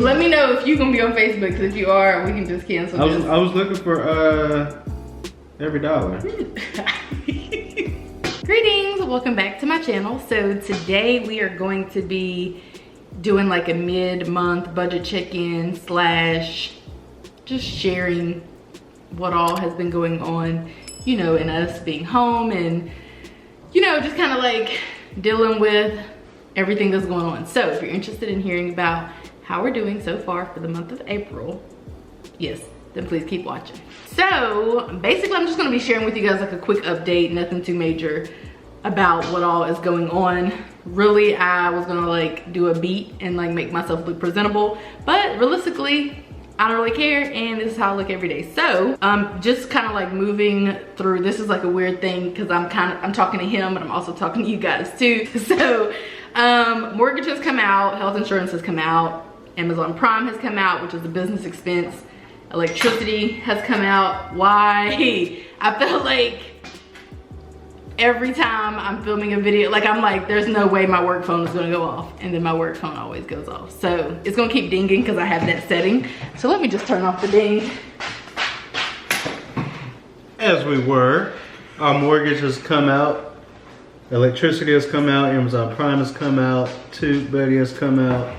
Let me know if you're gonna be on Facebook, because if you are, we can just cancel this. I was looking for every dollar. Greetings, welcome back to my channel. So today we are going to be doing like a mid-month budget check-in slash just sharing what all has been going on, you know, in us being home and, you know, just kind of like dealing with everything that's going on. So if you're interested in hearing about how we're doing so far for the month of April, yes, then please keep watching. So basically I'm just gonna be sharing with you guys like a quick update, nothing too major, about what all is going on. Really, I was gonna like do a beat and like make myself look presentable, but realistically, I don't really care, and this is how I look every day. So just kind of like moving through. This is like a weird thing because I'm talking to him, but I'm also talking to you guys too. So mortgage has come out, health insurance has come out, Amazon Prime has come out, which is a business expense. Electricity has come out. Why? I feel like every time I'm filming a video, like I'm like, there's no way my work phone is gonna go off, and then my work phone always goes off. So it's gonna keep dinging because I have that setting. So let me just turn off the ding. As we were, our mortgage has come out, electricity has come out, Amazon Prime has come out, TubeBuddy has come out,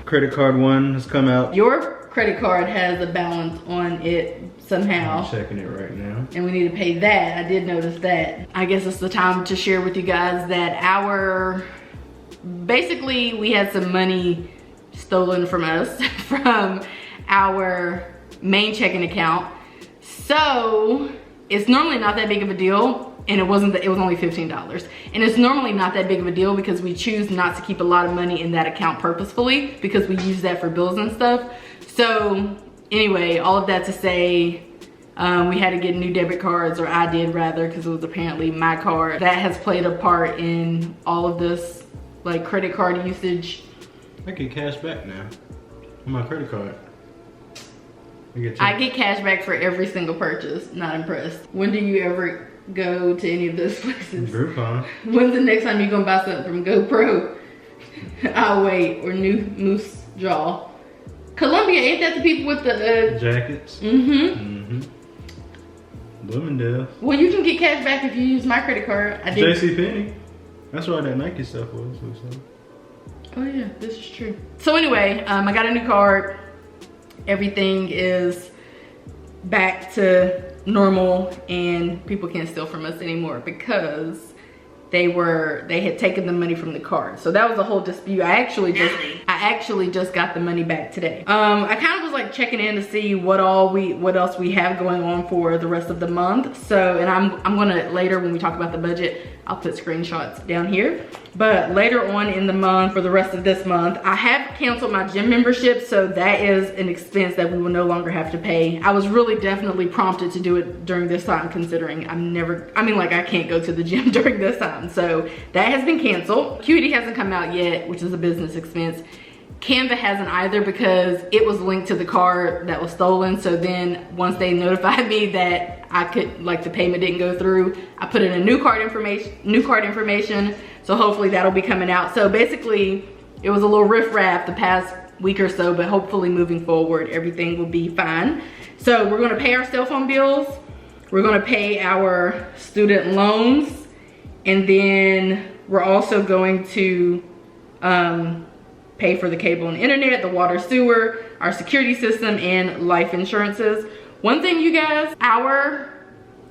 credit card one has come out. Your credit card has a balance on it somehow. I'm checking it right now. And we need to pay that. I did notice that. I guess it's the time to share with you guys that basically we had some money stolen from us from our main checking account. So it's normally not that big of a deal, and it was only $15. And it's normally not that big of a deal because we choose not to keep a lot of money in that account purposefully because we use that for bills and stuff. So anyway, all of that to say, we had to get new debit cards, or I did rather, because it was apparently my card. That has played a part in all of this, like credit card usage. I get cash back now on my credit card. I get cash back for every single purchase. Not impressed. When do you ever go to any of those places? Groupon. When's the next time you're gonna buy something from GoPro? I'll wait. Or New Moose Jaw. Columbia, ain't that the people with the jackets? Mm-hmm. Bloomingdale. Well, you can get cash back if you use my credit card. I did. JCPenney. That's why that Nike stuff was. Oh yeah, this is true. So anyway, I got a new card. Everything is back to normal, and people can't steal from us anymore because they had taken the money from the card. So that was a whole dispute. I actually just got the money back today. I kind of was like checking in to see what else we have going on for the rest of the month. So, and I'm gonna later, when we talk about the budget, I'll put screenshots down here. But later on in the month, for the rest of this month, I have canceled my gym membership, so that is an expense that we will no longer have to pay. I was really definitely prompted to do it during this time, considering I can't go to the gym during this time. So that has been canceled. QED hasn't come out yet, which is a business expense. Canva hasn't either because it was linked to the card that was stolen. So then once they notified me that I could, like, the payment didn't go through, I put in a new card information. So hopefully that'll be coming out. So basically it was a little riff-raff the past week or so, but hopefully moving forward, everything will be fine. So we're gonna pay our cell phone bills. We're gonna pay our student loans. And then we're also going to pay for the cable and internet, the water, sewer, our security system, and life insurances. One thing, you guys, our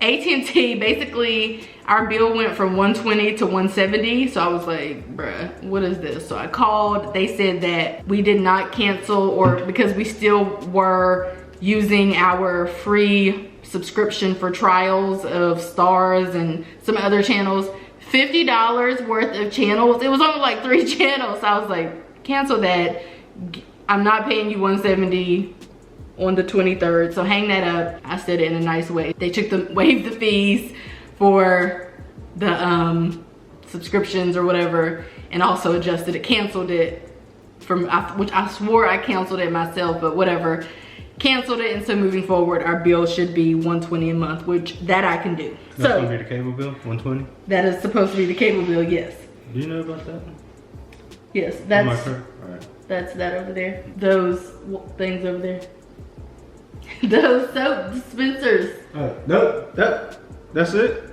AT&T, basically our bill went from $120 to $170. So I was like, bruh, what is this? So I called. They said that we did not cancel, or because we still were using our free subscription for trials of Stars and some other channels. $50 worth of channels. It was only like 3 channels. So I was like, cancel that. I'm not paying you $170 on the 23rd, so hang that up. I said it in a nice way. They waived the fees for the subscriptions or whatever, and also canceled it from, which I swore I canceled it myself, but whatever. Canceled it, and so moving forward, our bill should be $120 a month, which that I can do. That's gonna be the cable bill, $120? That is supposed to be the cable bill, yes. Do you know about that? Yes, On that's my card? All right. that's that over there. Those things over there. Those soap dispensers. No, that's it.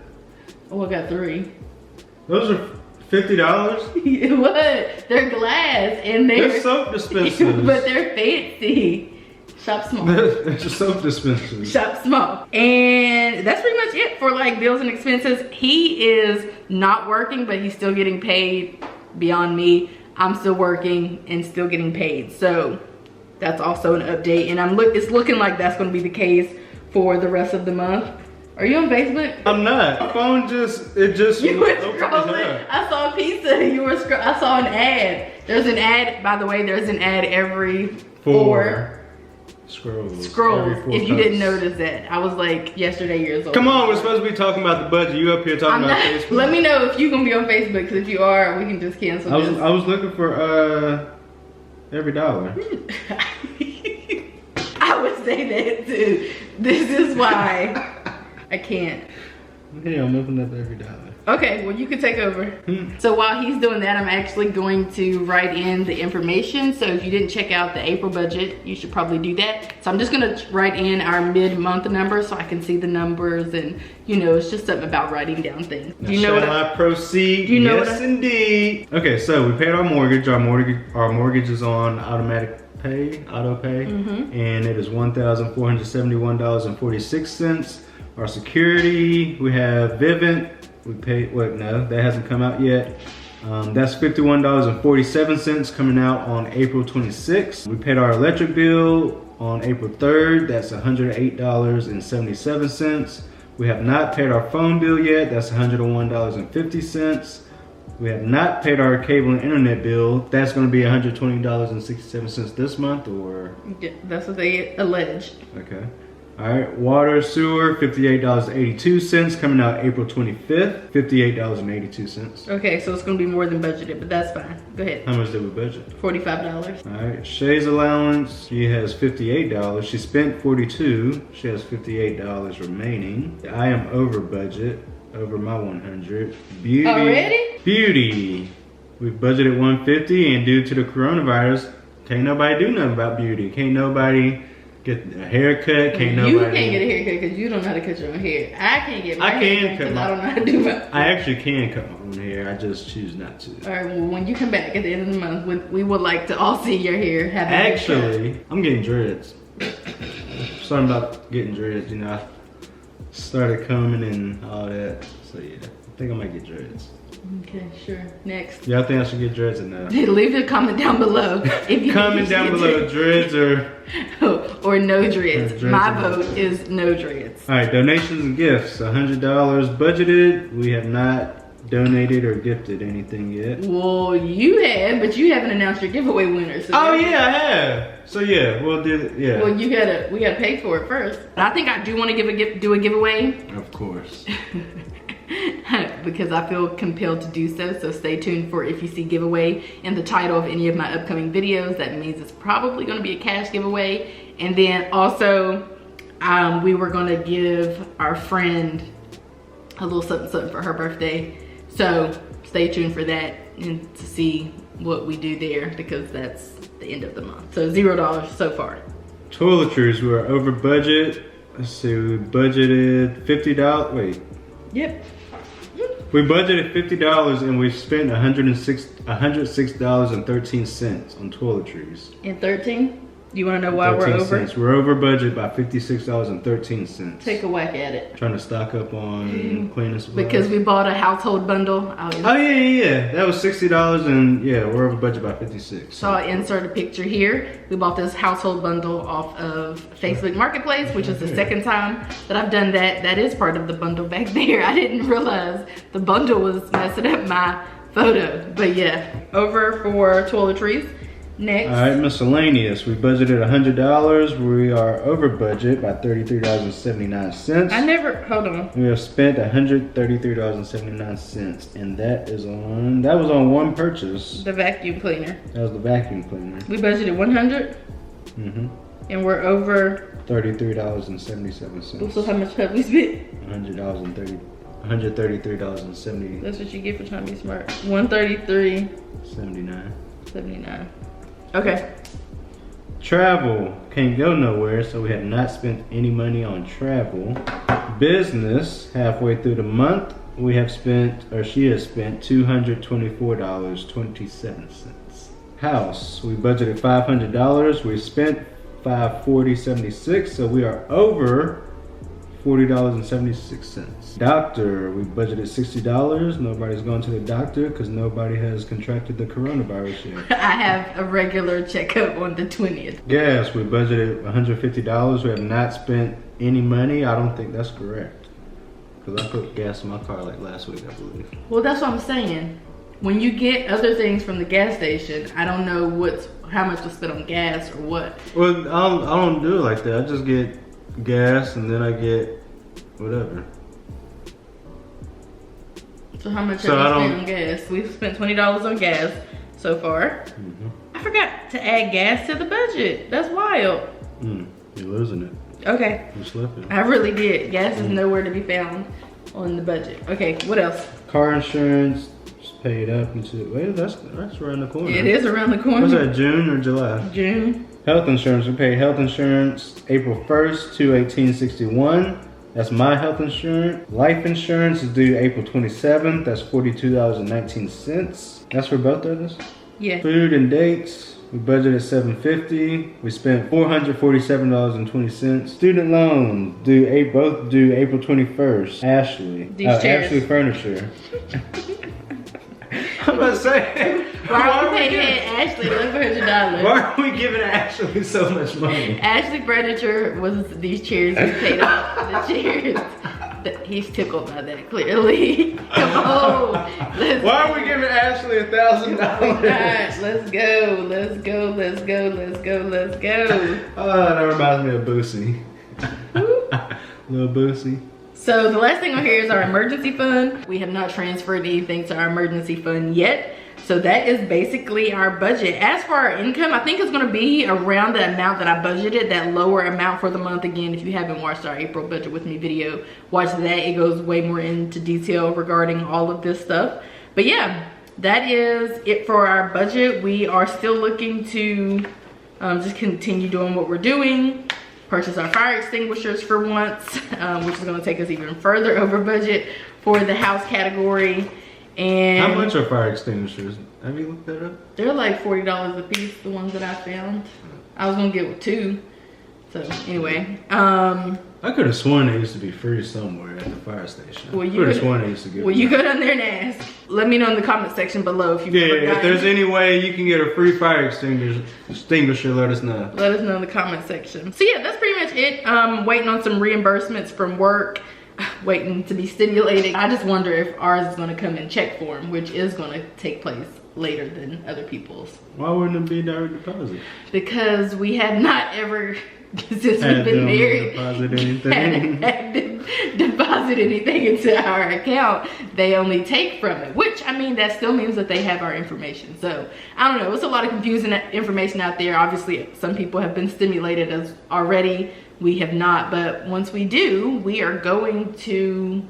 Oh, I got 3. Those are $50. What? They're glass and they're soap dispensers. but they're fancy. Shop small. They're soap dispensers. Shop small. And that's pretty much it for like bills and expenses. He is not working, but he's still getting paid beyond me. I'm still working and still getting paid. So that's also an update. And it's looking like that's gonna be the case for the rest of the month. Are you on Facebook? I'm not. My phone you were scrolling. I saw a pizza. I saw an ad. There's an ad, by the way, there's an ad every 4 scrolls. If you didn't notice that. I was like yesterday years old. Come on, we're supposed to be talking about the budget. You up here talking about Facebook. Let me know if you're gonna be on Facebook, because if you are, we can just cancel this. I was looking for every dollar. I would say that too. This is why I can't. Yeah, I'm looking up every dollar. Okay, well you can take over. So while he's doing that, I'm actually going to write in the information. So if you didn't check out the April budget, you should probably do that. So I'm just gonna write in our mid-month numbers so I can see the numbers, and you know, it's just something about writing down things. Do you know what I proceed? Do you know yes, indeed. Okay, so we paid our mortgage. Our mortgage is on auto pay, and it is $1,471.46. Our security, we have Vivint. We paid, no, that hasn't come out yet. That's $51.47 coming out on April 26th. We paid our electric bill on April 3rd. That's $108.77. We have not paid our phone bill yet. That's $101.50. We have not paid our cable and internet bill. That's going to be $120.67 this month, or? Yeah, that's what they allege. Okay. All right, water, sewer, $58.82 coming out April 25th, $58.82. Okay, so it's gonna be more than budgeted, but that's fine. Go ahead. How much did we budget? $45. All right, Shay's allowance, she has $58. She spent $42. She has $58 remaining. I am over budget, over my 100. Beauty. Already? Beauty. We budgeted $150, and due to the coronavirus, can't nobody do nothing about beauty. Can't nobody get a haircut, can't nobody. You can't get a haircut because you don't know how to cut your own hair. I can't get my hair because I don't know how to do my hair. I actually can cut my own hair, I just choose not to. Alright, well when you come back at the end of the month, we would like to all see your hair. Actually, I'm getting dreads. Something about getting dreads, you know. I started combing and all that, so yeah. I think I might get dreads. Okay, sure. Next. Y'all think I should get dreads or no? Leave a comment down below. If you comment down below, dreads or no dreads. My vote is no dreads. All right, donations and gifts. $100 budgeted. We have not donated or gifted anything yet. Well, you have, but you haven't announced your giveaway winner. So oh yeah, I have. So yeah, we'll do it. Yeah. Well, we gotta pay for it first. I think I do want to do a giveaway. Of course. Because I feel compelled to do so. So stay tuned for if you see giveaway in the title of any of my upcoming videos. That means it's probably going to be a cash giveaway. And then also we were going to give our friend a little something for her birthday. So stay tuned for that and to see what we do there, because that's the end of the month. So $0 so far. Toiletries, we were over budget. Let's see, we budgeted $50. Wait. Yep. We budgeted $50 and we spent $106.13 on toiletries. And 13? You want to know why we're over? We're over budget by $56.13. Take a whack at it. Trying to stock up on cleaning supplies. Because we bought a household bundle. Oh yeah. That was $60 and yeah, we're over budget by $56. So I'll insert a picture here. We bought this household bundle off of Facebook Marketplace, which is the second time that I've done that. That is part of the bundle back there. I didn't realize the bundle was messing up my photo. But yeah, over for toiletries. Next. All right, miscellaneous. We budgeted $100. We are over budget by $33.79. Hold on. We have spent $133.79, and that was on one purchase. The vacuum cleaner. That was the vacuum cleaner. We budgeted $100. And we're over $33.77. So how much have we spent? $133.70. That's what you get for trying to be smart. $133.79. $179. Okay. Travel, can't go nowhere, so we have not spent any money on travel. Business, halfway through the month, we have spent, or she has spent $224.27. House, we budgeted $500, we spent $540.76, so we are over $40.76. Doctor, we budgeted $60. Nobody's going to the doctor because nobody has contracted the coronavirus yet. I have a regular checkup on the 20th. Gas, we budgeted $150. We have not spent any money. I don't think that's correct, because I put gas in my car like last week, I believe. Well, that's what I'm saying. When you get other things from the gas station, I don't know how much was spent on gas or what. Well, I don't do it like that. I just get gas and then I get whatever. So how much have you spent on gas? We've spent $20 on gas so far. I forgot to add gas to the budget. That's wild. You're losing it. Okay. You're slipping. I really did. Gas is nowhere to be found on the budget. Okay, what else? Car insurance is paid up into, wait, that's around the corner. It is around the corner. Was that June or July? June. Health insurance, we paid health insurance April 1st, $218.61. That's my health insurance. Life insurance is due April 27th. That's $42.19. That's for both of us? Yeah. Food and dates, we budgeted $750. We spent $447.20. Student loans, both due April 21st. Ashley. These chairs. Ashley Furniture. I'm about to say, why are we paying Ashley $1,100? Why are we giving Ashley so much money? Ashley Furniture was these chairs we paid off. The chairs. He's tickled by that, clearly. Come on. Why are we giving Ashley $1,000? Let's go. Let's go. Let's go. Let's go. Let's go. Oh, that reminds me of Boosie. Little Boosie. So the last thing on here is our emergency fund. We have not transferred anything to our emergency fund yet. So that is basically our budget. As for our income, I think it's gonna be around the amount that I budgeted, that lower amount for the month. Again, if you haven't watched our April budget with me video, watch that. It goes way more into detail regarding all of this stuff. But yeah, that is it for our budget. We are still looking to just continue doing what we're doing. Purchase our fire extinguishers for once, which is gonna take us even further over budget for the house category. And how much are fire extinguishers? Have you looked that up? They're like $40 a piece, the ones that I found. I was gonna get 2. So anyway, I could have sworn they used to be free somewhere at the fire station. Well, I could have sworn they used to get you go down there and ask. Let me know in the comment section below if you've if there's any way you can get a free fire extinguisher, let us know. Let us know in the comment section. So yeah, that's pretty much it. Waiting on some reimbursements from work. Waiting to be stimulated. I just wonder if ours is going to come in check form, which is going to take place later than other people's. Why wouldn't it be direct deposit? Because we have not ever, since we've been married, had to deposit anything into our account. They only take from it, which, I mean, that still means that they have our information. So I don't know, it's a lot of confusing information out there. Obviously some people have been stimulated as already. We have not, but once we do, we are going to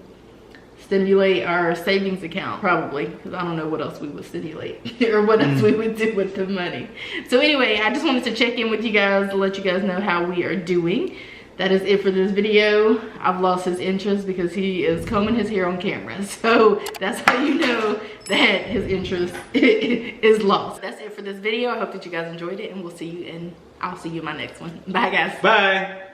stimulate our savings account, probably, because I don't know what else we would stimulate or what else we would do with the money. So anyway, I just wanted to check in with you guys to let you guys know how we are doing. That is it for this video. I've lost his interest because he is combing his hair on camera. So that's how you know that his interest is lost. That's it for this video. I hope that you guys enjoyed it, and I'll see you in my next one. Bye guys. Bye.